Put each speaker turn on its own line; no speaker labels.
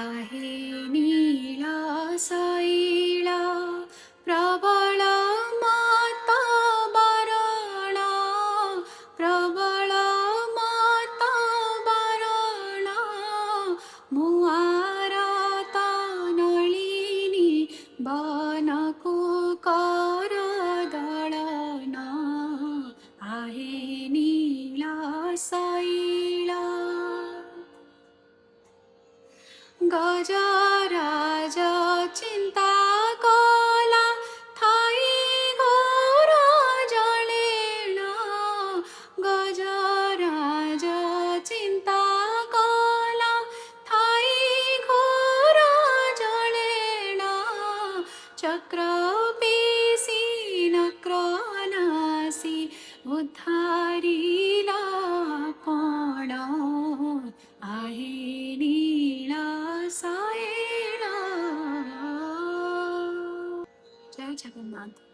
आहे नीला सैला प्रबळ माता बरणा प्रबळ माता बरणा मुआराता नळिनी बानको कर दळना आहे नीला सैला गजराज चिंता कला थाई घोर जळेना गजराज चिंता कला थाई घोर जळेना चक्र पेसी नक्रनासी उद्धारीला पण आहे नीला सैला। जय जगन्नाथ।